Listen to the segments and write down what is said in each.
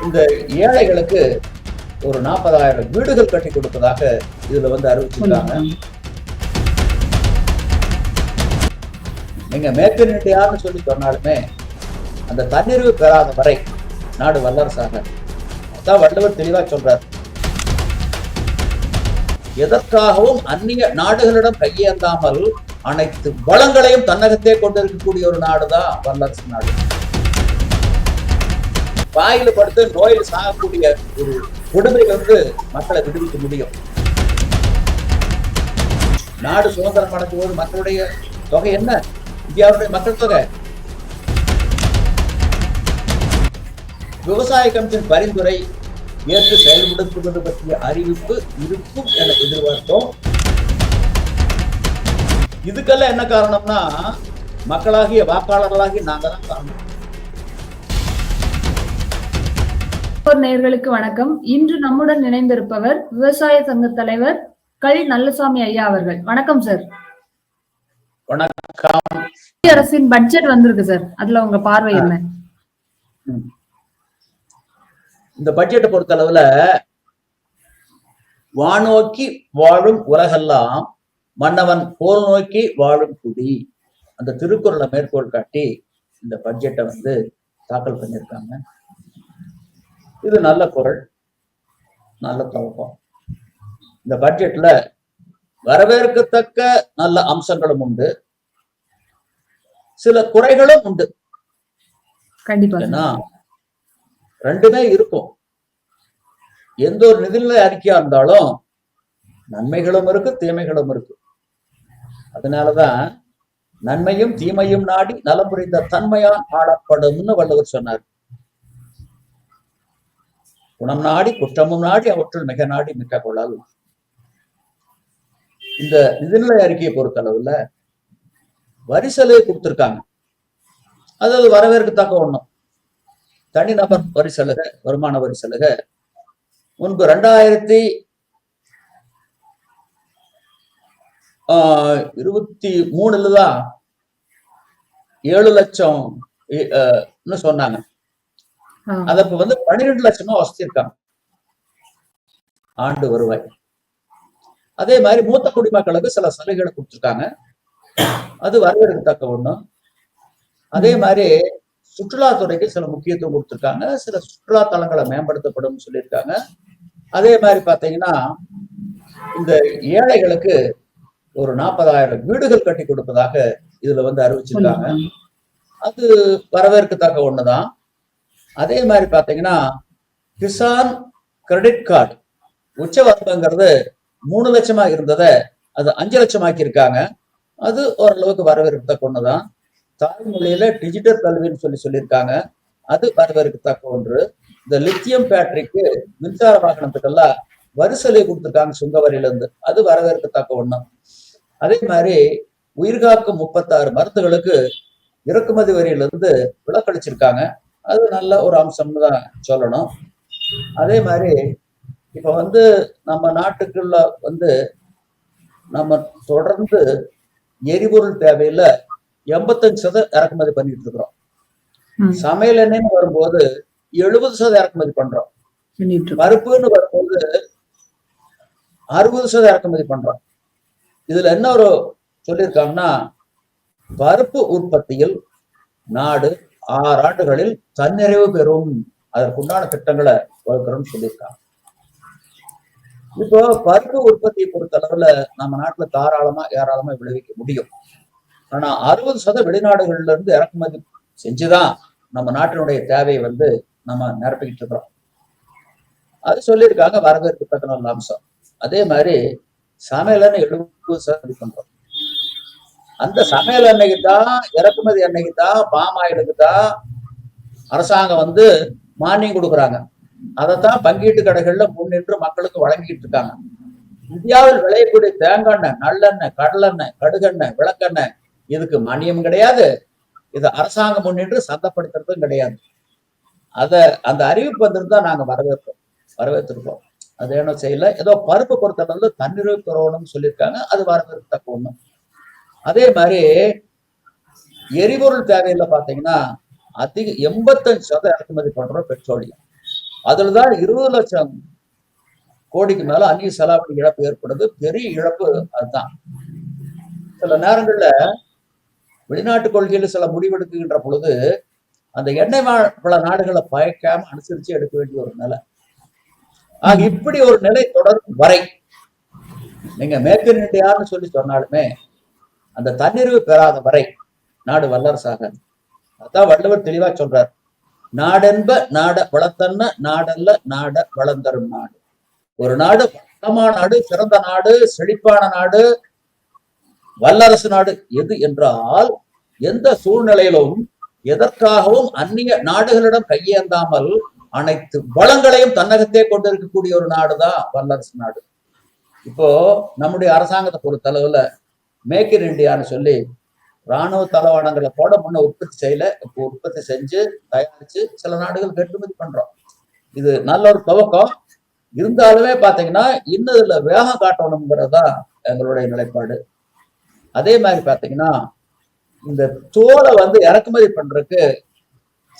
இந்த ஏழைகளுக்கு ஒரு 40,000 வீடுகள் கட்டி கொடுப்பதாக இதுல அறிவிச்சிருக்காங்க. நீங்க மேற்கு இந்தியான்னு சொல்லி சொன்னாலுமே அந்த தன்னிறைவு பெறாத வரை நாடு வல்லரசாக. அதான் வள்ளுவர் தெளிவா சொல்றார், எதற்காகவும் அந்நிய நாடுகளிடம் கையேந்தாமல் அனைத்து வளங்களையும் தன்னகத்தே கொண்டிருக்கக்கூடிய ஒரு நாடுதான் வல்லரசு நாடு. வாயில படுத்து நோயில் சாகக்கூடிய ஒரு கொடுமை மக்களை விடுவிக்க முடியும். நாடு சுதந்திரம் அடைந்த போது மக்களுடைய தொகை என்ன? இந்தியாவுடைய மக்கள் தொகை. விவசாய கமிஷன் பரிந்துரை ஏற்று செயல்படுத்துவது பற்றிய அறிவிப்பு இருக்கும் என எதிர்பார்த்தோம். இதுக்கெல்லாம் என்ன காரணம்னா மக்களாகிய வாக்காளர்களாகி நாங்க தான் காரணம். நேயர்களுக்கு வணக்கம். இன்று நம்முடன் இணைந்திருப்பவர் விவசாய சங்க தலைவர் கல் நல்லசாமி ஐயா அவர்கள். வணக்கம் சார். வணக்கம். மத்திய அரசின் பட்ஜெட் வந்திருக்கு சார், அதுல உங்க பார்வை என்ன? இந்த பட்ஜெட்டை பொறுத்த அளவுல வானோக்கி வாழும் உலகெல்லாம் மன்னவன் போல் நோக்கி வாழும் குடி, அந்த திருக்குறளை மேற்கோள் காட்டி இந்த பட்ஜெட்டை தாக்கல் பண்ணியிருக்காங்க. இது நல்ல குரல், நல்ல துவக்கம். இந்த பட்ஜெட்ல வரவேற்கத்தக்க நல்ல அம்சங்களும் உண்டு, சில குறைகளும் உண்டு. கண்டிப்பா ஏன்னா ரெண்டுமே இருக்கும். எந்த ஒரு நிதிநிலை அறிக்கையா இருந்தாலும் நன்மைகளும் இருக்கு, தீமைகளும் இருக்கு. அதனாலதான் நன்மையும் தீமையும் நாடி நலம் புரிந்த தன்மையான் ஆடப்படும்னு வள்ளுவர் சொன்னார். குணம் நாடி குற்றமும் நாடி அவற்றுள் மிக நாடி மிக்க கொள்ளல். இந்த நிதிநிலை அறிக்கையை பொறுத்தளவுல வரி சலுகை கொடுத்திருக்காங்க. அதாவது வரவேற்கத்தக்க ஒண்ணும். தனிநபர் வரி சலுகை, வருமான வரி சலுகை முன்பு 2023 தான் 7 லட்சம் சொன்னாங்க. அதற்கு 12 லட்சமா வசதிருக்காங்க ஆண்டு வருவாய். அதே மாதிரி மூத்த குடிமக்களுக்கு சில சலுகைகளை கொடுத்திருக்காங்க, அது வரவேற்கத்தக்க ஒண்ணு. அதே மாதிரி சுற்றுலாத்துறைக்கு சில முக்கியத்துவம் கொடுத்திருக்காங்க, சில சுற்றுலா தலங்களை மேம்படுத்தப்படும் சொல்லியிருக்காங்க. அதே மாதிரி பாத்தீங்கன்னா இந்த ஏழைகளுக்கு ஒரு 40,000 வீடுகள் கட்டி கொடுப்பதாக இதுல அறிவிச்சிருக்காங்க. அது வரவேற்கத்தக்க ஒண்ணுதான். அதே மாதிரி பாத்தீங்கன்னா கிசான் கிரெடிட் கார்டு உச்சவரம்புங்கிறது 3 லட்சமா இருந்ததை அது 5 லட்சமாக்கி இருக்காங்க. அது ஓரளவுக்கு வரவேற்கத்தக்க ஒண்ணுதான். தாய்மொழியில டிஜிட்டல் கல்வின்னு சொல்லியிருக்காங்க, அது வரவேற்கத்தக்க ஒன்று. இந்த லித்தியம் பேட்டரிக்கு மின்சார வாகனத்துக்கெல்லாம் வரி சலுகை கொடுத்துருக்காங்க சுங்க வரியில இருந்து, அது வரவேற்கத்தக்க ஒண்ணு. அதே மாதிரி உயிர்காக்கும் 36 மருந்துகளுக்கு இறக்குமதி வரியிலிருந்து விலக்களிச்சிருக்காங்க, அது நல்ல ஒரு அம்சம்னு தான் சொல்லணும். அதே மாதிரி இப்ப நம்ம நாட்டுக்குள்ள நம்ம தொடர்ந்து எரிபொருள் தேவையில 85% இறக்குமதி பண்ணிட்டு இருக்கிறோம். சமையல் எண்ணெய்னு வரும்போது 70% இறக்குமதி பண்றோம். பருப்புன்னு வரும்போது 60% இறக்குமதி பண்றோம். இதுல என்ன ஒரு சொல்லியிருக்காங்கன்னா, பருப்பு உற்பத்தியில் நாடு 6 ஆண்டுகளில் தன்னிறைவு பெறும், அதற்குண்டான திட்டங்களை வகுக்கிறோம்னு சொல்லியிருக்காங்க. இப்போ பருப்பு உற்பத்தியை பொறுத்த அளவுல நம்ம நாட்டுல ஏராளமா விளைவிக்க முடியும். ஆனா 60% வெளிநாடுகள்ல இருந்து இறக்குமதி செஞ்சுதான் நம்ம நாட்டினுடைய தேவையை நம்ம நிரப்பிக்கிட்டு இருக்கிறோம். அது சொல்லியிருக்காங்க, வரவேற்கத்தக்க நல்ல அம்சம். அதே மாதிரி சமையல் எண்ணெய் 70% பண்றோம். அந்த சமையல் எண்ணெய்க்கு தான், இறக்குமதி எண்ணெய்க்கு தான், பாம் ஆயிலுக்கு தான் அரசாங்கம் மானியம் கொடுக்குறாங்க. அதைத்தான் பங்கீட்டு கடைகள்ல முன்னின்று மக்களுக்கு வழங்கிட்டு இருக்காங்க. இந்தியாவில் விளையக்கூடிய தேங்காய் எண்ணெய், நல்லெண்ணெய், கடலெண்ணெய், கடுகெண்ணெய், விளக்கெண்ணெய் இதுக்கு மானியம் கிடையாது. இதை அரசாங்கம் முன்னின்று சந்தைப்படுத்துறதும் கிடையாது. அந்த அறிவிப்பு வந்திருந்தா நாங்க வரவேற்றிருக்கோம். அது என்ன செய்யல. ஏதோ பருப்பு பொறுத்தளவு தன்னிறைவு பெறணும்னு சொல்லியிருக்காங்க, அது வரவேற்கத்தக்க ஒண்ணு. அதே மாதிரி எரிபொருள் தேவையில பாத்தீங்கன்னா அதிக 85% இறக்குமதி பண்றோம் பெட்ரோலியம். அதுலதான் 20 லட்சம் கோடிக்கு மேல அந்நிய செலாவணி இழப்பு ஏற்படுது. பெரிய இழப்பு அதுதான். சில நேரங்கள்ல வெளிநாட்டு கொள்கையில சில முடிவெடுக்கின்ற பொழுது அந்த எண்ணெய் வள நாடுகளை பயக்காம அனுசரிச்சு எடுக்க வேண்டிய ஒரு நிலை. ஆக இப்படி ஒரு நிலை தொடரும் வரை நீங்க மேக் இன் இந்தியான்னு சொல்லி சொன்னாலுமே அந்த தன்னிறைவு பெறாத வரை நாடு வல்லரசாகாது. அதான் வள்ளுவர் தெளிவா சொல்றார், நாடென்ப நாட வளத்தன்ன நாடல்ல நாட வளர்ந்தரும் நாடு. ஒரு நாடு வளமான நாடு, சிறந்த நாடு, செழிப்பான நாடு, வல்லரசு நாடு எது என்றால் எந்த சூழ்நிலையிலும் எதற்காகவும் அந்நிய நாடுகளிடம் கையேந்தாமல் அனைத்து வளங்களையும் தன்னகத்தே கொண்டிருக்கக்கூடிய ஒரு நாடுதான் வல்லரசு நாடு. இப்போ நம்முடைய அரசாங்கத்தை பொறுத்தளவுல மேக் இன் இந்தியான்னு சொல்லி ராணுவ தளவாடங்களை போட முன்ன உற்பத்தி செய்யல, இப்போ உற்பத்தி செஞ்சு தயாரிச்சு சில நாடுகள் ஏற்றுமதி பண்றோம். இது நல்ல ஒரு துவக்கம். இருந்தாலுமே பாத்தீங்கன்னா இன்னும் இதுல வேகம் காட்டணுங்கிறதா எங்களுடைய நிலைப்பாடு. அதே மாதிரி பாத்தீங்கன்னா இந்த தோலை இறக்குமதி பண்றதுக்கு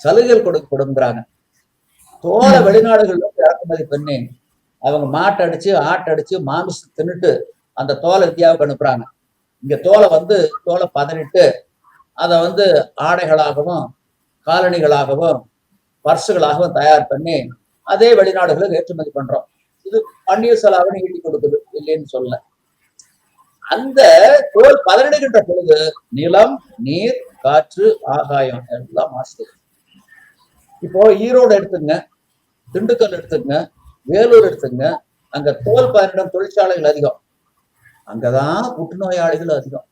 சலுகைகள் கொடுக்குறாங்க. தோலை வெளிநாடுகள்ல இறக்குமதி பண்ணி அவங்க மாட்டடிச்சு ஆட்டடிச்சு மாமிசம் தின்னுட்டு அந்த தோலை இந்தியாவுக்கு அனுப்புறாங்க. இங்க தோலை பதனிட்டு அதை ஆடைகளாகவும் காலணிகளாகவும் பர்சுகளாகவும் தயார் பண்ணி அதே வெளிநாடுகளுக்கு ஏற்றுமதி பண்றோம். இது அந்நிய செலாவணி ஈட்டி கொடுக்குது, இல்லைன்னு சொல்ல. அந்த தோல் பதனிடுகின்ற பொழுது நிலம், நீர், காற்று, ஆகாயம் எல்லாம் மாசு. இப்போ ஈரோடு எடுத்துங்க, திண்டுக்கல் எடுத்துங்க, வேலூர் எடுத்துங்க, அங்க தோல் பதனிடும் தொழிற்சாலைகள் அதிகம். அங்கதான் புற்றுநோயாளிகள் அதிகம்.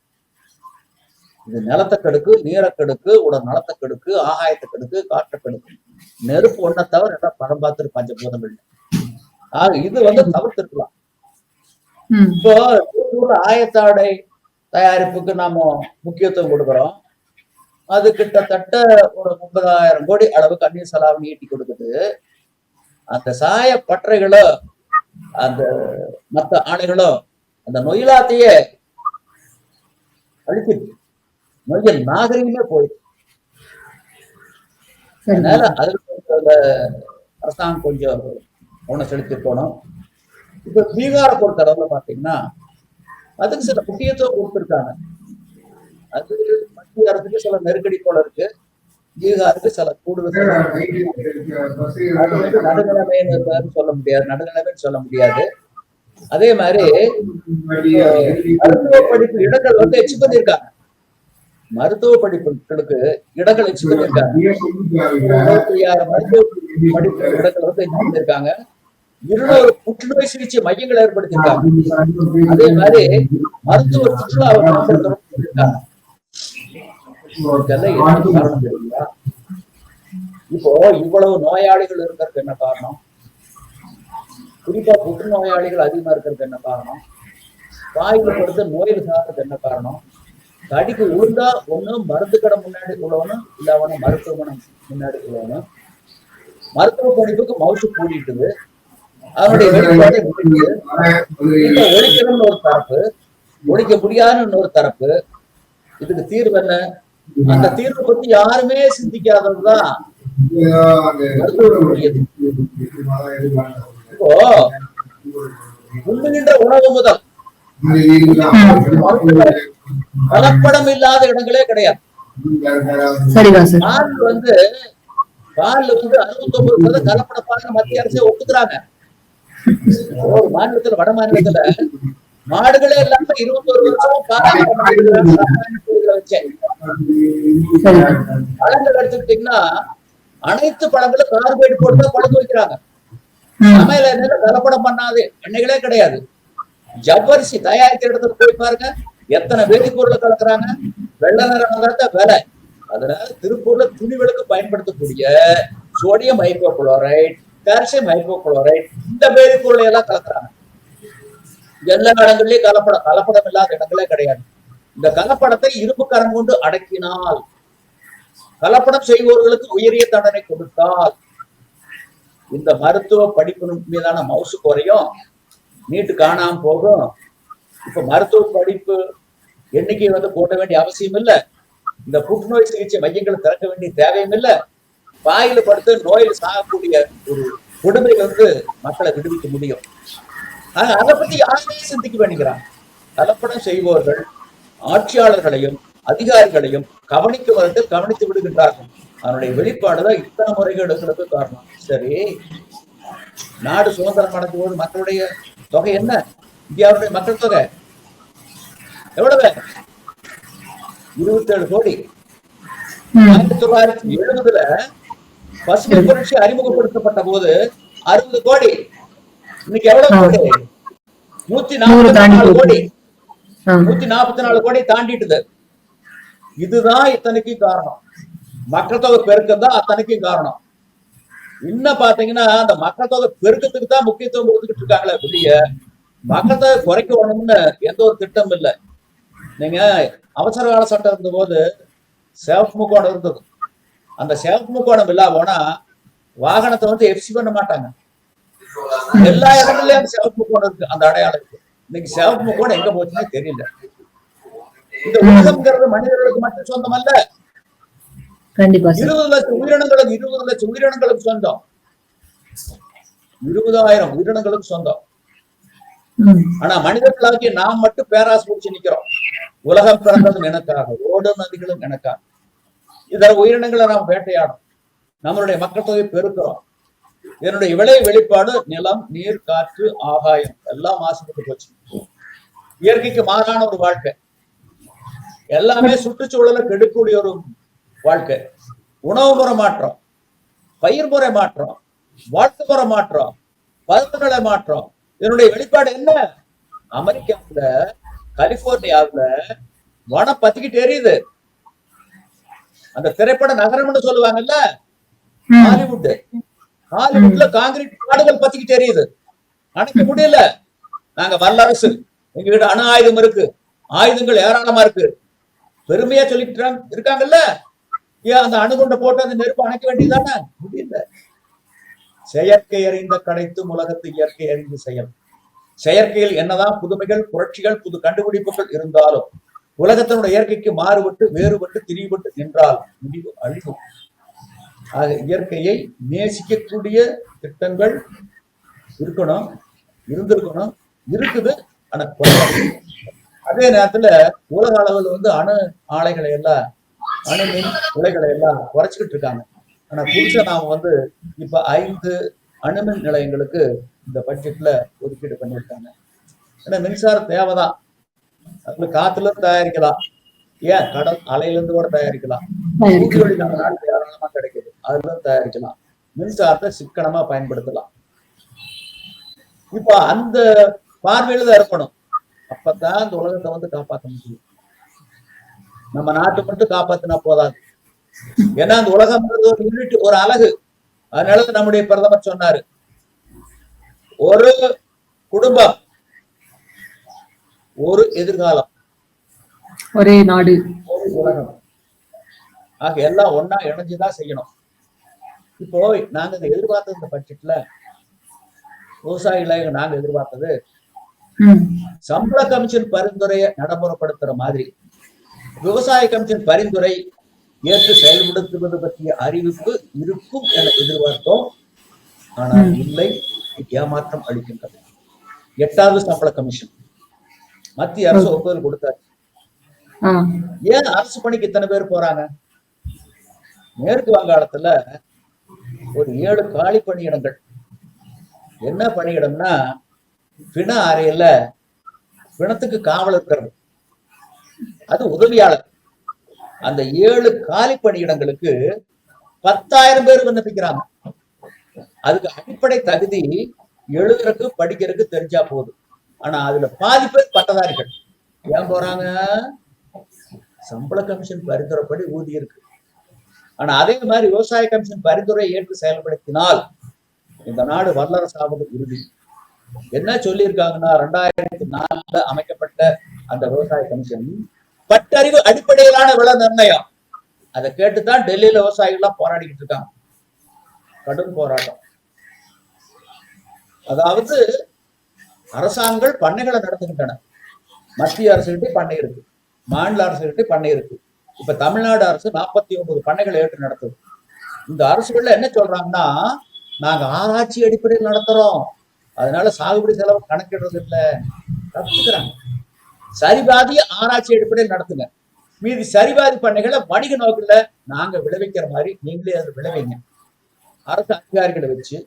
இது நிலத்தை கெடுக்கு, நீரை கெடுக்கு, உடல் நலத்தை கெடுக்கு, ஆகாயத்தை கெடுக்கு, காற்றை கெடுக்கு. நெருப்பு ஒன்ன தவிர எல்லாம் படம் பார்த்துட்டு பஞ்சபூதம் இல்லை. ஆக இது தவிர்த்திருக்கலாம். இப்போ ஆயத்தாடை தயாரிப்புக்கு நாம முக்கியத்துவம் கொடுக்கிறோம். அது கிட்டத்தட்ட ஒரு 30,000 கோடி அளவுக்கு அந்நிய செலாவணி ஈட்டி கொடுக்குது. அந்த சாய பற்றைகளோ அந்த மற்ற ஆடைகளோ அந்த நொயிலாத்தையே அழிச்சிருக்கு. நொய்யல் நாகரிகமே போயிடுச்சு. அதனால அதுல அரசாங்கம் கொஞ்சம் கவனம் செலுத்தி போனோம். இப்ப பீகாரை பொறுத்த அளவுல பாத்தீங்கன்னா அதுக்கு சில முக்கியத்துவம் கொடுத்திருக்காங்க. அது மத்திய அரசுக்கு சில நெருக்கடி போல இருக்கு, பீகாருக்கு சில கூடுதல் நடுநிலைமைன்னு சொல்ல முடியாது. அதே மாதிரி மருத்துவ படிப்பு இடங்கள் எச்சு பண்ணியிருக்காங்க. மருத்துவ படிப்புகளுக்கு இடங்கள் எச்சு பண்ணியிருக்காங்க. 26 மருத்துவ படிப்பு இடங்கள் எச்சு பண்ணியிருக்காங்க. 200 புற்றுநோய் சிகிச்சை மையங்கள் ஏற்படுத்தியிருக்காங்க. அதே மாதிரி மருத்துவ சுற்றுலாவை மேம்படுத்திருக்காங்க. காரணம் தெரியுங்களா? இப்போ இவ்வளவு நோயாளிகள் இருக்கிறதுக்கு என்ன காரணம்? குறிப்பா புற்றுநோயாளிகள் அதிகமா இருக்கிறதுக்கு என்ன காரணம்? வாயில படுத்த நோயில் சார்றதுக்கு என்ன காரணம்? கடிக்கு உளுந்தா ஒண்ணு மருந்து கடை முன்னாடி உள்ளவனும் இல்ல மருத்துவமனை முன்னாடி உள்ளவனும். மருத்துவ படிப்புக்கு மவுசு கூடிட்டுது. அவனுடைய வெளிப்பாடு ஒழிக்கணும்னு ஒரு தரப்பு, ஒழிக்க முடியாதுன்னு இன்னொரு தரப்பு. இதுக்கு தீர்வு என்ன? அந்த தீர்வை பத்தி யாருமே சிந்திக்காததுதான் மருத்துவ. இப்போ உண்ணுகின்ற உணவு முதல் கலப்படம் இல்லாத இடங்களே கிடையாது. பால் 69% கலப்பட பால் மத்திய அரசே ஒத்துக்கிறாங்க. ஒரு மாநிலத்துல வட மாநிலத்துல மாடுகளே இல்லாம 21 வருஷம் வச்சேன். பழங்கள் எடுத்துக்கிட்டீங்கன்னா அனைத்து பழங்களும் கார்பைட் போட்டுதான் பழக்க வைக்கிறாங்க. சமையல எண்ணெயில கலப்படம் பண்ணாது எண்ணெய்களே கிடையாது. ஜவ்வரிசி தயாரிக்கிற இடத்துல போய் பாருங்க, எத்தனை வேதிப்பொருளை கலக்குறாங்க. வெள்ளை நிறம் தான் விலை. அதனால திருப்பூர்ல துணிகளுக்கு பயன்படுத்தக்கூடிய சோடியம் ஹைப்போகுளோரைட், கால்சியம் ஹைப்போகுளோரைட், இந்த வேதிப்பொருளை எல்லாம் கலக்குறாங்க. எல்லா இடங்கள்லயும் கலப்படம் இல்லாத இடங்களே கிடையாது. இந்த கலப்படத்தை இரும்பு கரம் கொண்டு அடக்கினால், கலப்படம் செய்பவர்களுக்கு உயரிய தண்டனை கொடுத்தால் இந்த மருத்துவ படிப்பு மீதான மவுசு குறையும், நீட்டு காணாம போகும். இப்ப மருத்துவ படிப்பு எண்ணிக்கை போட வேண்டிய அவசியம் இல்லை. இந்த புற்றுநோய் சிகிச்சை மையங்களை திறக்க வேண்டிய தேவையும் இல்லை. வாயில படுத்து நோயில் சாகக்கூடிய ஒரு கொடுமையிலிருந்து மக்களை விடுவிக்க முடியும். ஆனா அதை பத்தி யாருமே சிந்திக்க வேண்டிக்கிறாங்க. கலப்படம் செய்வோர்கள் ஆட்சியாளர்களையும் அதிகாரிகளையும் கவனித்து விடுகின்றார்கள். அதனுடைய வெளிப்பாடுதான் இத்தனை முறைகேடுகளுக்கு காரணம். சரி, நாடு சுதந்திரம் அடைஞ்ச போது மக்களுடைய தொகை என்ன? இந்தியாவுடைய மக்கள் தொகை எவ்வளவு? 27 கோடி. 1970 பசுமை புரட்சி அறிமுகப்படுத்தப்பட்ட போது 60 கோடி. இன்னைக்கு எவ்வளவு கோடி? 144 கோடி. 144 கோடி தாண்டிட்டுது. இதுதான் இத்தனைக்கு காரணம். மக்கள் தொகை பெருக்கம் தான் அத்தனைக்கும் காரணம். இன்னும் பாத்தீங்கன்னா அந்த மக்கள் தொகை பெருக்கத்துக்கு தான் முக்கியத்துவம் கொடுத்துக்கிட்டு இருக்காங்களே வெளிய மக்கள் தொகை குறைக்கணும்னு எந்த ஒரு திட்டம் இல்லை. நீங்க அவசர கால சட்டம் இருந்த போது சேவ் முக்கோணம் இருந்தது. அந்த சேவ் முக்கோணம் இல்லா போனா வாகனத்தை வந்து எஃப்சி பண்ண மாட்டாங்க. எல்லா இடத்துலயும் அந்த சேவ் முக்கோணம் இருக்கு, அந்த அடையாளம் இருக்கு. இன்னைக்கு சேவ் முக்கோணம் எங்க போச்சுன்னே தெரியல. இந்த உலகம்ங்கிறது மனிதர்களுக்கு மட்டும் சொந்தம் அல்ல. 20 லட்சம் உயிரினங்களுக்கு சொந்தம். 20,000 உயிரினங்களுக்கு சொந்தம். ஆனா மனிதர்களாகிய நாம் மட்டும் பேராசை பிடிச்சு நிக்கிறோம். உலகம் பிறந்ததும் எனக்காக, ஓடும் நதிகளும் எனக்காக. இதர உயிரினங்களை நாம் வேட்டையாடும். நம்மளுடைய மக்கள் தொகை பெருக்கிறோம். என்னுடைய வெளிப்பாடு நிலம், நீர், காற்று, ஆகாயம் எல்லாம் மாசுபட்டு போச்சு. இயற்கைக்கு மாறான ஒரு வாழ்க்கை. எல்லாமே சுற்றுச்சூழலை கெடுக்கக்கூடிய ஒரு வாழ்க்கை. உணவு முறை மாற்றம், பயிர் முறை மாற்றம், வாழ்க்கை முறை மாற்றம், பருவநிலை மாற்றம். இதனுடைய வெளிப்பாடு என்ன? அமெரிக்காவுல கலிபோர்னியாவுல வனம் பத்திக்கிட்டு எரியுது. அந்த திரைப்பட நகரம்னு சொல்லுவாங்கல்ல, ஹாலிவுட்ல காங்கிரீட் காடுகள் பத்திக்கிட்டு எரியுது. அணைக்க முடியல. நாங்க வல்லரசு, எங்க கிட்ட அணு ஆயுதம் இருக்கு, ஆயுதங்கள் ஏராளமா இருக்கு, பெருமையா சொல்லிட்டு இருக்காங்கல்ல. ஏன் அந்த அணுகுண்ட போட்டு அந்த நெருப்பு அணைக்க வேண்டியதானே? முடியல. செயற்கை அறிந்த கடைத்தும் உலகத்தை இயற்கை அறிந்து செயல். செயற்கையில் என்னதான் புதுமைகள், புரட்சிகள், புது கண்டுபிடிப்புகள் இருந்தாலும் உலகத்தினுடைய இயற்கைக்கு மாறுபட்டு வேறுபட்டு திரிவுபட்டு நின்றால் முடிவு அழிவும். ஆக இயற்கையை நேசிக்கக்கூடிய திட்டங்கள் இருக்கணும், இருந்திருக்கணும், இருக்குது. ஆனா அதே நேரத்துல உலக அளவில் வந்து அணு ஆலைகளை எல்லாம், அணு மின் உலைகளை எல்லாம் குறைச்சிக்கிட்டு இருக்காங்க. ஆனா புதுசா நாம வந்து இப்ப 5 அணுமின் நிலையங்களுக்கு இந்த பட்ஜெட்ல ஒதுக்கீடு பண்ணியிருக்காங்க. ஏன்னா மின்சாரம் தேவைதான். அதுல காத்துல இருந்து தயாரிக்கலாம், ஏன் கடல் அலையில இருந்து கூட தயாரிக்கலாம், சூரிய நம்ம நாட்டுல ஏராளமா கிடைக்குது, அதுல இருந்து தயாரிக்கலாம். மின்சாரத்தை சிக்கனமா பயன்படுத்தலாம். இப்ப அந்த பார்வையில தான் இருக்கணும். அப்பதான் இந்த உலகத்தை வந்து காப்பாற்ற முடியும். நம்ம நாட்டை மட்டும் காப்பாத்தினா போதாது. ஏன்னா அந்த உலகம் ஒரு யூனிட், ஒரு அழகு. அதனால நம்முடைய பிரதமர் சொன்னாரு, ஒரு குடும்பம், ஒரு எதிர்காலம், ஒரே நாடு, ஒரு உலகம். ஆக எல்லாம் ஒன்னா இணைஞ்சுதான் செய்யணும். இப்போ நாங்க இந்த எதிர்பார்த்தது, இந்த பட்ஜெட்ல விவசாயிகளை நாங்க எதிர்பார்த்தது சம்பள கமிஷன் பரிந்துரையை நடைமுறைப்படுத்துற மாதிரி விவசாய கமிஷன் பரிந்துரை ஏற்று செயல்படுத்துவது பற்றிய அறிவிப்பு இருக்கும் என எதிர்பார்த்தோம். ஆனால் இல்லை, ஏமாற்றம் அளிக்கின்றது. 8வது சம்பள கமிஷன் மத்திய அரசு ஒப்புதல் கொடுத்தாரு. ஏன் அரசு பணிக்கு இத்தனை பேர் போறாங்க? மேற்கு வங்காளத்துல ஒரு 7 காலி பணியிடங்கள். என்ன பணியிடம்னா, பிண அறையில பிணத்துக்கு காவல் இருக்கிறது, அது உதவியாளர். அந்த 7 காலி பணியிடங்களுக்கு 10,000 பேர் விண்ணப்பிக்கிறாங்க. அதுக்கு அடிப்படை தகுதி எழுதுறதுக்கு படிக்கிறதுக்கு தெரிஞ்சா போதும். ஆனா அதுல பாதி பேர் பட்டதாரிகள். ஏன் போறாங்க? சம்பள கமிஷன் பரிந்துரைப்படி ஊதியம் இருக்கு. ஆனா அதே மாதிரி விவசாய கமிஷன் பரிந்துரை ஏற்று செயல்படுத்தினால் இந்த நாடு வல்லரசாவது உறுதி. என்ன சொல்லியிருக்காங்கன்னா, 2004 அமைக்கப்பட்ட அந்த விவசாய கமிஷன் பட்டறிவு அடிப்படையிலான விலை நிர்ணயம். அதை கேட்டுதான் டெல்லியில விவசாயிகள் எல்லாம் போராடிக்கிட்டு இருக்காங்க. கடும் போராட்டம். அதாவது அரசாங்கங்கள் பண்ணைகளை நடத்துகின்றன. மத்திய அரசுகிட்ட பண்ணை இருக்கு, மாநில அரசுகிட்ட பண்ணை இருக்கு. இப்ப தமிழ்நாடு அரசு 49 பண்ணைகளை ஏற்று நடத்துது. இந்த அரசுகள்ல என்ன சொல்றாங்கன்னா, நாங்க ஆராய்ச்சி அடிப்படையில் நடத்துறோம், அதனால சாகுபடி செலவு கணக்கிடுறது இல்லை கத்துக்கிறாங்க. சரிபாதி ஆராய்ச்சி அடிப்படையில் நடத்துங்க, மீதி சரிபாதி பண்ணைகளை வணிக நோக்கில நாங்க விளைவிக்கிற மாதிரி நீங்களே அதை விளைவிங்க. அரசு அதிகாரிகளை வச்சு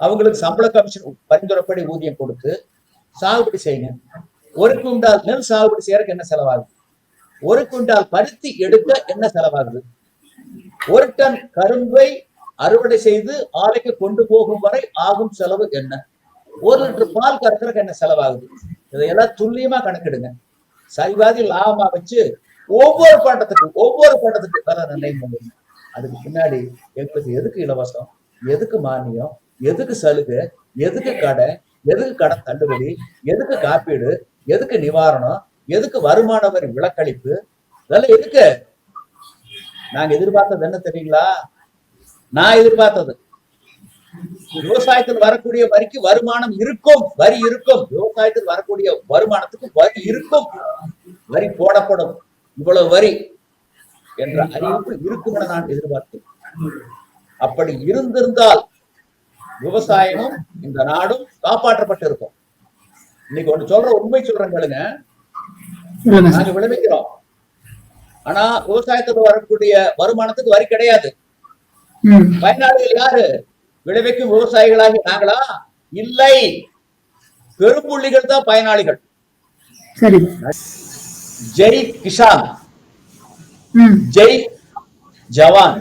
அவங்களுக்கு சம்பள கமிஷன் பரிந்துரைப்படி ஊதியம் கொடுத்து சாகுபடி செய்யுங்க. ஒரு குண்டால் நெல் சாகுபடி செய்யறதுக்கு என்ன செலவாகுது? ஒரு குண்டால் பருத்தி எடுக்க என்ன செலவாகுது? ஒரு டன் கரும்பை அறுவடை செய்து ஆலைக்கு கொண்டு போகும் வரை ஆகும் செலவு என்ன? 1 லிட்டர் பால் கறக்கிறதுக்கு என்ன செலவாகுது? இதையெல்லாம் துல்லியமா கணக்கிடுங்க. சரிபாதி லாபமா வச்சு ஒவ்வொரு பண்டத்துக்கு பல நிர்ணயம் பண்ணுங்க. அதுக்கு பின்னாடி எங்களுக்கு எதுக்கு இலவசம், எதுக்கு மானியம், எதுக்கு சலுகை, எதுக்கு கடை, எதுக்கு கடன் தள்ளுபடி, எதுக்கு காப்பீடு, எதுக்கு நிவாரணம், எதுக்கு வருமான வரி விலக்களிப்பு, இதெல்லாம் எதுக்கு? நாங்க எதிர்பார்த்தது என்ன தெரியுங்களா? நான் எதிர்பார்த்தது விவசாயத்தில் வரக்கூடிய வரிக்கு வருமானம் இருக்கும், வரி இருக்கும். விவசாயத்தில் வரக்கூடிய வருமானத்துக்கு வரி இருக்கும், வரி போடப்படும், இவ்வளவு வரி என்ற அறிவிப்பு இருக்கும் என நான் எதிர்பார்த்தேன். அப்படி இருந்திருந்தால் விவசாயமும் இந்த நாடும் காப்பாற்றப்பட்டிருக்கும். இன்னைக்கு ஒண்ணு சொல்ற, உண்மை சொல்றேன் கேளுங்க. நாங்க விளைவிக்கிறோம், ஆனா விவசாயத்துக்கு வரக்கூடிய வருமானத்துக்கு வரி கிடையாது. பயனாளிகள் யாரு? விளைவிக்கும் விவசாயிகளாகி நாங்களா? இல்லை, பெரும்புள்ளிகள் தான் பயனாளிகள். ஜெய் கிஷான், ஜெய் ஜவான்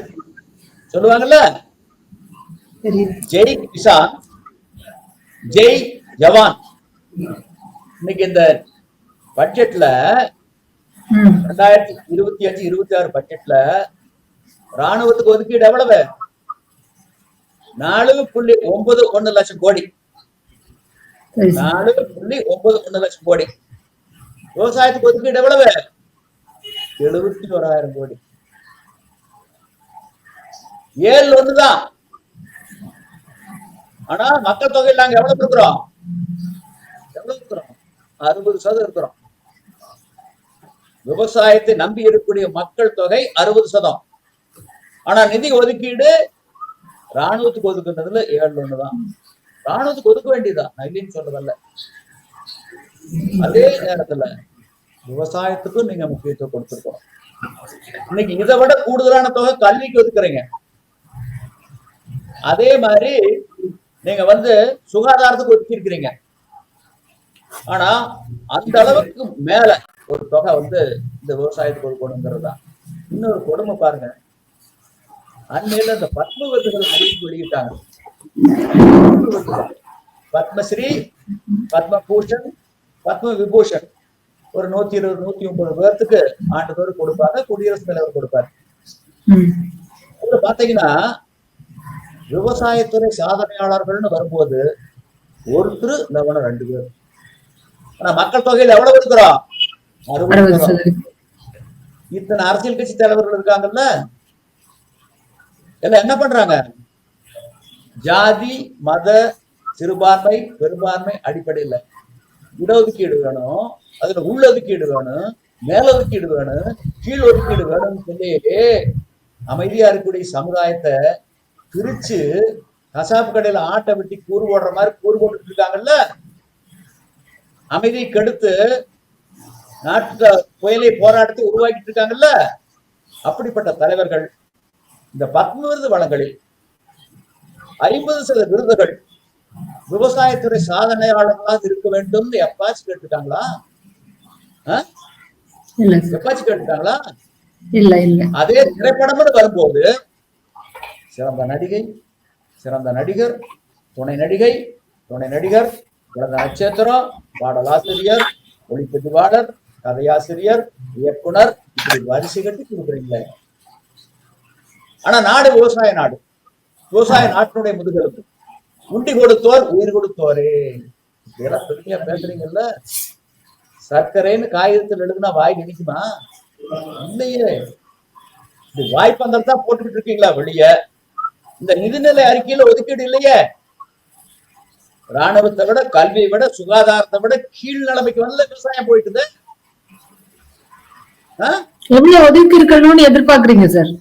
சொல்லுவாங்கல்ல, ஜெய் கிஷான், ஜெய் ஜவான். இன்னைக்கு இந்த பட்ஜெட்ல 2025-26 பட்ஜெட்ல ராணுவத்துக்கு ஒதுக்கீடு எவ்வளவு? 4.91 லட்சம் கோடி. 4.91 லட்சம் கோடி. விவசாயத்துக்கு ஒதுக்கீடு எவ்வளவு? 71,000 கோடி. 7 தான். ஆனா மக்கள் தொகையில் நாங்க எவ்வளவு இருக்கிறோம்? 60% இருக்கிறோம். விவசாயத்தை நம்பி இருக்கக்கூடிய மக்கள் தொகை 60%. ஆனா நிதி ஒதுக்கீடு ராணுவத்துக்கு ஒதுக்குறதுல 7 தான். ராணுவத்துக்கு ஒதுக்க வேண்டியதான், நான் இல்லைன்னு சொல்றதல்ல. அதே நேரத்துல விவசாயத்துக்கும் நீங்க முக்கியத்துவம் கொடுத்துருக்கோம். இன்னைக்கு இதை விட கூடுதலான தொகை கல்விக்கு ஒதுக்குறீங்க. அதே மாதிரி நீங்க சுகாதாரத்துக்கு ஒதுக்கி இருக்கிறீங்க. ஆனா அந்த அளவுக்கு மேல ஒரு தொகை இந்த விவசாயத்துக்கு ஒதுக்கணுங்கிறது தான். இன்னொரு கொடுமை பாருங்க, அண்மையில இந்த பத்ம விருதுகள் வெளியிட்டாங்க. பத்மஸ்ரீ, பத்மபூஷன், பத்ம விபூஷன் ஒரு 120-130 பேர்த்துக்கு ஆண்டுதோறும் கொடுப்பாங்க. குடியரசுத் தலைவர் கொடுப்பாரு. பாத்தீங்கன்னா விவசாயத்துறை சாதனையாளர்கள்னு வரும்போது ஒருத்தர் இல்ல 2 பேர். ஆனா மக்கள் தொகையில் எவ்வளவு இருக்கிறோம்? 60%. இத்தனை அரசியல் கட்சி தலைவர்கள் இருக்காங்கல்ல, எல்லாம் என்ன பண்றாங்க? ஜாதி மத சிறுபான்மை பெரும்பான்மை அடிப்படையில் இடஒதுக்கீடு வேணும், அதுல உள்ளொதுக்கீடு வேணும், மேலொதுக்கீடு வேணும், கீழ் ஒதுக்கீடு வேணும்னு சொல்லி அமைதியா இருக்கக்கூடிய சமுதாயத்தை பிரிச்சு கசாப்பு கடையில ஆட்டை வெட்டி கூறு போடுற மாதிரி கூறு போட்டுட்டு இருக்காங்கல்ல. அமைதியை கெடுத்து நாட்டு புயலை போராட்டத்தை உருவாக்கிட்டு இருக்காங்கல்ல. அப்படிப்பட்ட தலைவர்கள் இந்த பத்ம விருது வழங்கலில் 50% விருதுகள் விவசாயத்துறை சாதனையாளர்களாக இருக்க வேண்டும் எப்பாச்சும் கேட்டுட்டாங்களா? எப்பாச்சும் கேட்டுட்டாங்களா? இல்ல இல்ல. அதே திரைப்படம்னு வரும்போது சிறந்த நடிகை, சிறந்த நடிகர், துணை நடிகை, துணை நடிகர், சிறந்த நட்சத்திரம், பாடலாசிரியர், ஒளிப்பதிவாளர், கதையாசிரியர், இயக்குனர், இப்படி வரிசை கட்டி கொடுக்குறீங்களே. ஆனா நாடு விவசாய நாடு. விவசாய நாட்டினுடைய முதுகெலும்பு. உண்டி கொடுத்தோர் உயிர் கொடுத்தோரே. இதெல்லாம் பெருமையா பேசுறீங்கல்ல. சர்க்கரைன்னு காகிதத்தில் எழுதுனா வாய் நினைக்குமா? இல்லையே. இது வாய்ப்பந்தல் தான் போட்டுக்கிட்டு இருக்கீங்களா வெளியே? இந்த நிதிநிலை அறிக்கையில ஒதுக்கீடு இல்லையே. ராணுவத்தை விட, கல்வியை விட, சுகாதாரத்தை விட கீழ் நிலைமைக்கு விவசாயம் போயிட்டு எவ்வளவு ஒதுக்கி இருக்கணும்னு எதிர்பார்க்கறீங்க சார்?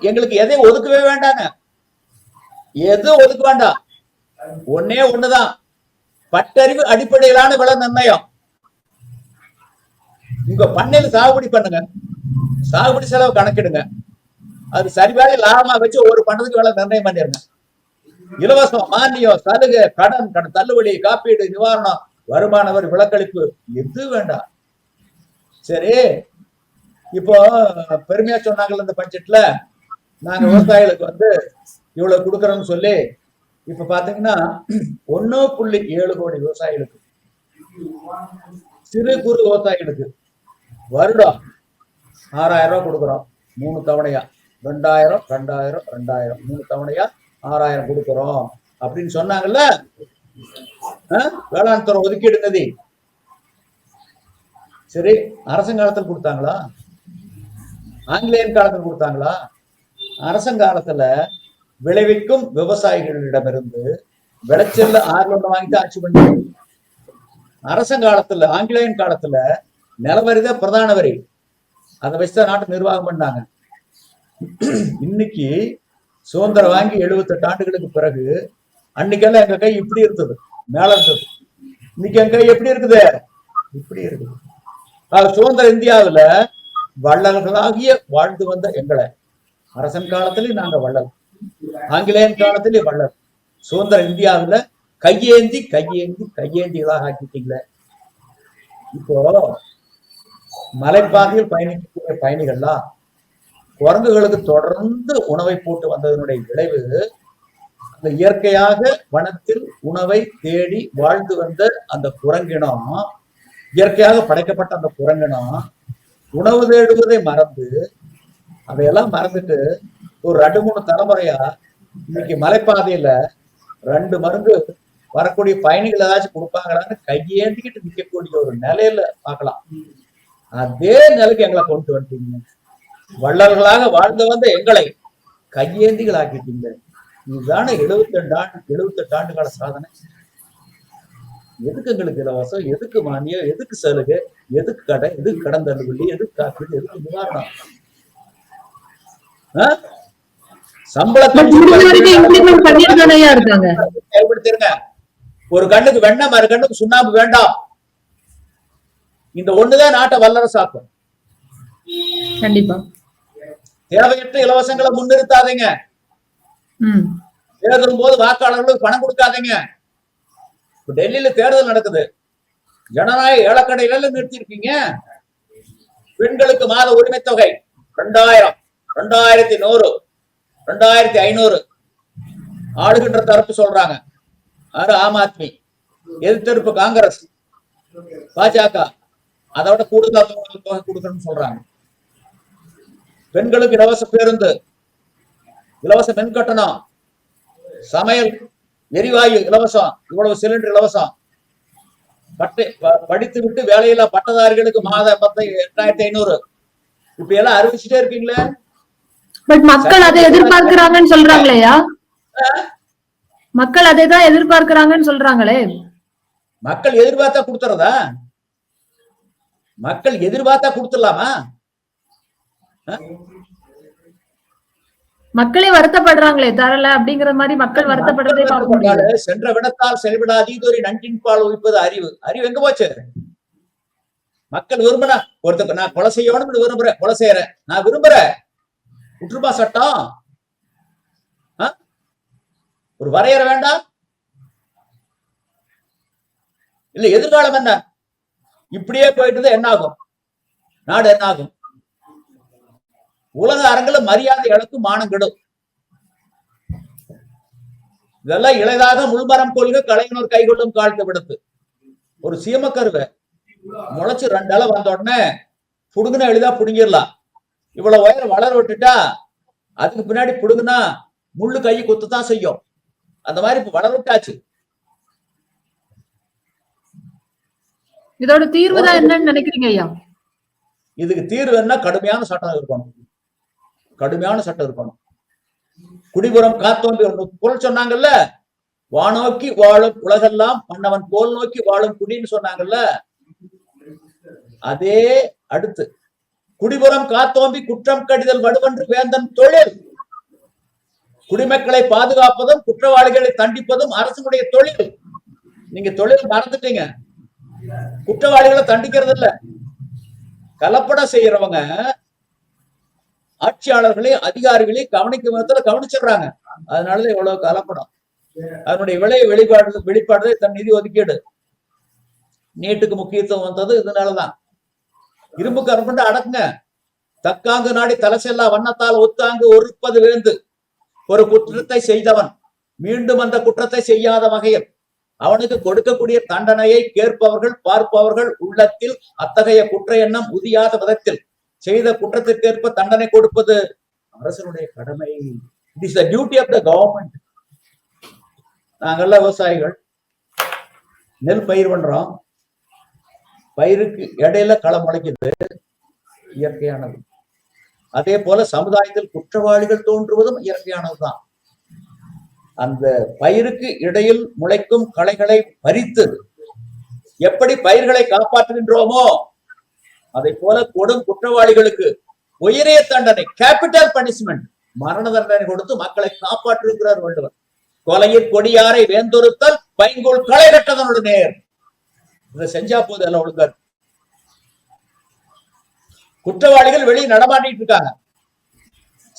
எங்களுக்கு எதையும் ஒதுக்கவே வேண்டாங்க. எதுவும் ஒதுக்க வேண்டாம். ஒன்னே ஒண்ணுதான், பட்டறிவு அடிப்படையிலான விலை நிர்ணயம். உங்க பண்ணையில சாகுபடி பண்ணுங்க, சாகுபடி செலவு கணக்கிடுங்க, அது சரிபாதி லாபமா வச்சு ஒரு பண்டத்துக்கு விலை நிர்ணயம் பண்ணிருங்க. இலவசம், மானியம், சலுகை, கடன் தள்ளுபடி, காப்பீடு, நிவாரணம், வருமான வரி விலக்களிப்பு, எது வேண்டாம். சரி, இப்போ பெருமையா சொன்னாங்கல்ல இந்த பட்ஜெட்ல, நாங்க விவசாயிகளுக்கு இவ்வளவு கொடுக்கறோம்னு சொல்லி, இப்ப பாத்தீங்கன்னா 1.7 கோடி விவசாயிகளுக்கு, சிறு குறு விவசாயிகளுக்கு வருடம் 6,000 ரூபாய் கொடுக்குறோம். 3 தவணையா 2000 2000 2000 3 தவணையா 6,000 கொடுக்குறோம் அப்படின்னு சொன்னாங்கல்ல. வேளாண் துறை ஒதுக்கீடு நிதி சரி அரசாங்கத்தில் கொடுத்தாங்களா, ஆங்கிலேயன் காலத்தில் கொடுத்தாங்களா? அரசாங்கத்துல விளைவிக்கும் விவசாயிகளிடமிருந்து விளைச்சல் ஆர்வம் வாங்கிட்டு ஆட்சி பண்ணி, அரசாங்கத்துல ஆங்கிலேயன் காலத்துல நிலவரிதான் பிரதான வரி, அதை வச்சுதான் நாட்டை நிர்வாகம் பண்ணாங்க. இன்னைக்கு சுதந்திரம் வாங்கி 78 ஆண்டுகளுக்கு பிறகு அன்னைக்கெல்லாம் எங்க கை இப்படி இருந்தது, மேல இருந்தது. இன்னைக்கு எங்க கை எப்படி இருக்குது? இப்படி இருக்குது. சுதந்திர இந்தியாவுல வள்ளல்களாகிய வாழ்ந்து வந்த எங்களை, அரசன் காலத்திலேயும் நாங்க வள்ளல், ஆங்கிலேயன் காலத்திலேயும் வள்ளல், சுதந்திர இந்தியாவுல கையேந்தி கையேந்தி கையேந்திகளாக ஆக்கிட்டீங்களே. இப்போ மலைப்பாதையில் பயணிக்கக்கூடிய பயணிகள்லாம் குரங்குகளுக்கு தொடர்ந்து உணவை போட்டு வந்ததனுடைய விளைவு, அந்த இயற்கையாக வனத்தில் உணவை தேடி வாழ்ந்து வந்த அந்த குரங்கினம், இயற்கையாக படைக்கப்பட்ட அந்த குரங்கினம் உணவு தேடுவதை மறந்து, அதையெல்லாம் மறந்துட்டு ஒரு 2-3 தலைமுறையா இன்னைக்கு மலைப்பாதையில 2 மருந்து வரக்கூடிய பயணிகள் ஏதாச்சும் கொடுப்பாங்களான்னு கையேந்திக்கிட்டு நிற்கக்கூடிய ஒரு நிலையில பார்க்கலாம். அதே நிலைக்கு எங்களை கொண்டு வந்துட்டீங்க. வள்ளல்களாக வாழ்ந்து வந்த எங்களை கையேந்திகள் ஆக்கிட்டீங்க. இதுதானே 78 ஆண்டு கால சாதனை. எதுக்கு எங்களுக்கு இலவசம், எதுக்கு மானியம், எதுக்கு சலுகை, எதுக்கு கடை, எதுக்கு கடன் தள்ளுபடி, எதுக்கு காப்பீடு, எதுக்கு நிவாரணம்? செயல்படுத்திருங்க. ஒரு கண்ணுக்கு வெண்ணெய், மறு கண்ணுக்கு சுண்ணாம்பு வேண்டாம். இந்த ஒண்ணுதான் நாட்டை வல்லரசாக்கும். கண்டிப்பா தேவையற்ற இலவசங்களை முன்னிறுத்தாதீங்க. தேர்தலும் போது வாக்காளர்களுக்கு பணம் கொடுக்காதீங்க. டெல்லியில தேர்தல் நடக்குது, ஜனநாயக ஏலக்கடையில நிறுத்திருக்கீங்க. பெண்களுக்கு மாத உரிமை தொகை 2000, 2100, 2500. ஆளுகின்ற தரப்பு சொல்றாங்க, ஆம் ஆத்மி, எதிர்த்தரப்பு காங்கிரஸ், பாஜக அதோட கூடுதல் தொகை கொடுக்கணும்னு சொல்றாங்க. பெண்களுக்கு இலவச பேருந்து, இலவச மின் கட்டணம், சமையல் எரிவாயு இலவசம், இவ்வளவு சிலிண்டர் இலவசம். படித்து விட்டு வேலையில பட்டதாரிகளுக்கு மாத 8500. இப்ப எல்லாம் அறிவிச்சுட்டே இருக்கீங்களே. பட் மக்கள் அதை எதிர்பார்க்கிறாங்கன்னு சொல்றாங்களேயா? மக்கள் அதை தான் எதிர்பார்க்கிறாங்கன்னு சொல்றாங்களே. மக்கள் எதிர்பார்த்தா கொடுத்துறதா? மக்கள் எதிர்பார்த்தா கொடுத்துடலாமா? மக்களே வருத்தப்படுறாங்களே தரல அப்படிங்கிற மாதிரி மக்கள் வருத்தப்படுறதே பார்க்க முடியாது. சென்ற விடத்தால் செயல்படாத இதொரு நன்றின் பால் உயிப்பது அறிவு. அறிவு எங்க போச்சு? மக்கள் விரும்பினா ஒருத்தர் நான் கொலை செய்யணும்னு விரும்புறேன், கொலை செய்யறேன், நான் விரும்புறேன், குற்றமா சட்டம் ஒரு வரையறை வேண்டாம்? இல்ல எதிர்காலம் என்ன? இப்படியே போயிட்டு என்ன ஆகும்? நாடு என்ன ஆகும்? உலக அரங்குல மரியாதை இழக்கும், மானம் கெடும். இதெல்லாம் இளைதாக முள்மரம் கொள்கை கலைஞர் கைகொள்ளும் காலத்தை விடுத்து. ஒரு சீமக்கருவை முளைச்சு 2 அளவு வந்த உடனே புடுங்குனா எளிதா புடுங்கிடலாம். இவ்வளவு உயரம் வளர விட்டுட்டா அதுக்கு பின்னாடி புடுங்குனா முள்ளு கை குத்துதான் செய்யும். அந்த மாதிரி இப்ப வளர விட்டாச்சு. இதோட தீர்வு தான் என்னன்னு நினைக்கிறீங்க ஐயா? இதுக்கு தீர்வு என்ன? கடுமையான சட்டம் இருக்கணும், கடுமையான சட்டம் இருக்கணும். குடிபுறம் காத்தோம்பி குரல் சொன்னாங்கல்ல, வானோக்கி வாழும் உலகெல்லாம் மன்னவன் போல் நோக்கி வாழும் குடின்னு சொன்னாங்கல்ல. அதே அடுத்து குடிபுறம் காத்தோம்பி குற்றம் கடிதல் வடுவன்று வேந்தன் தொழில். குடிமக்களை பாதுகாப்பதும் குற்றவாளிகளை தண்டிப்பதும் அரசுடைய தொழில். நீங்க தொழில் மறந்துட்டீங்க. குற்றவாளிகளை தண்டிக்கிறது இல்ல. கலப்படம் செய்யறவங்க ஆட்சியாளர்களே அதிகாரிகளே கவனிக்கும் விதத்துல கவனிச்சிடுறாங்க. அதனாலதான் இவ்வளவு கலப்படம். அதனுடைய வெளிப்பாடு தன் நிதி ஒதுக்கீடு. நீட்டுக்கு முக்கியத்துவம் வந்தது இதனாலதான். இரும்பு கரும்புண்டு அடக்குங்க. தக்காங்கு நாடி தலசெல்லா வண்ணத்தால் ஒத்தாங்கு ஒருப்பது விழுந்து. ஒரு குற்றத்தை செய்தவன் மீண்டும் அந்த குற்றத்தை செய்யாத வகையில் அவனுக்கு கொடுக்கக்கூடிய தண்டனையை கேட்பவர்கள் பார்ப்பவர்கள் உள்ளத்தில் அத்தகைய குற்ற எண்ணம் உதியாத விதத்தில் செய்த குற்றத்திற்கேற்ப தண்டனை கொடுப்பது அரசனுடைய கடமை. It is the duty of the government. நாங்கெல்லாம் விவசாயிகள் நெல் பயிர் பண்றோம். பயிருக்கு இடையில களை முளைக்குது, இயற்கையானது. அதே போல சமுதாயத்தில் குற்றவாளிகள் தோன்றுவதும் இயற்கையானதுதான். அந்த பயிருக்கு இடையில் முளைக்கும் களைகளை பறித்து எப்படி பயிர்களை காப்பாற்றுகின்றோமோ அதை போல கொடும் குற்றவாளிகளுக்கு உயரிய தண்டனை, கேபிட்டல் பனிஷ்மெண்ட், மரண தண்டனை கொடுத்து மக்களை காப்பாற்றுகிறார் வள்ளுவர். கொலையில் கொடியாரை வேந்தொருத்தல் பைங்கோல் களை கட்டதனோட நேர். இதை செஞ்சா போது எல்லாம் ஒழுங்காரு. குற்றவாளிகள் வெளியே நடமாட்டிட்டு இருக்காங்க.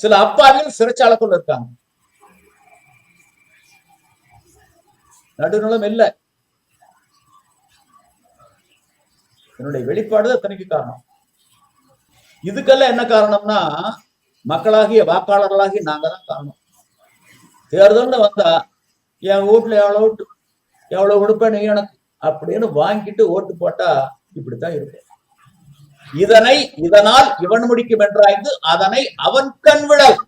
சில அப்பாவிகள் சிறைச்சாலைக்குள்ள இருக்காங்க. நடுநிலம் இல்லை. என்னுடைய வெளிப்பாடு அத்தனைக்கு காரணம். இதுக்கெல்லாம் என்ன காரணம்னா மக்களாகிய வாக்காளர்களாகி நாங்க தான் காரணம். தேர்தல்னு வந்தா என் வீட்டுல எவ்வளவு கொடுப்பேன் நீ எனக்கு அப்படின்னு வாங்கிட்டு ஓட்டு போட்டா இப்படித்தான் இருக்கும். இதனால் இவன் முடிக்கும் என்றாய்ந்து அதனை அவன் கண் விழல்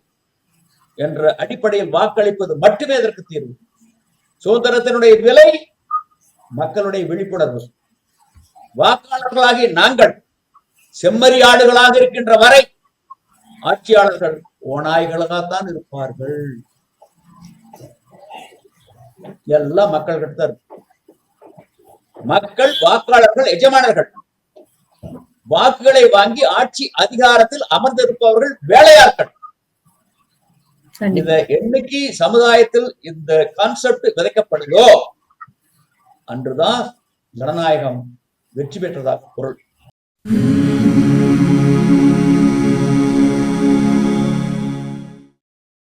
என்ற அடிப்படையில் வாக்களிப்பது மட்டுமே அதற்கு தீர்வு. சுதந்திரத்தினுடைய விலை மக்களுடைய விழிப்புணர்வு. வாக்காளர்களாகி நாங்கள் செம்மறியாடுகளாக இருக்கின்ற வரை ஆட்சியாளர்கள் ஓநாய்களாகத்தான் இருப்பார்கள். எல்லாம் மக்கள் கிட்ட இருக்கு. மக்கள் வாக்காளர்கள் எஜமானர்கள். வாக்குகளை வாங்கி ஆட்சி அதிகாரத்தில் அமர்ந்திருப்பவர்கள் வேலையாட்கள். இந்த என்னைக்கு சமுதாயத்தில் இந்த கான்செப்ட் விதைக்கப்படுதோ அன்றுதான் ஜனநாயகம் வெற்றி பெற்றதாக பொருள்.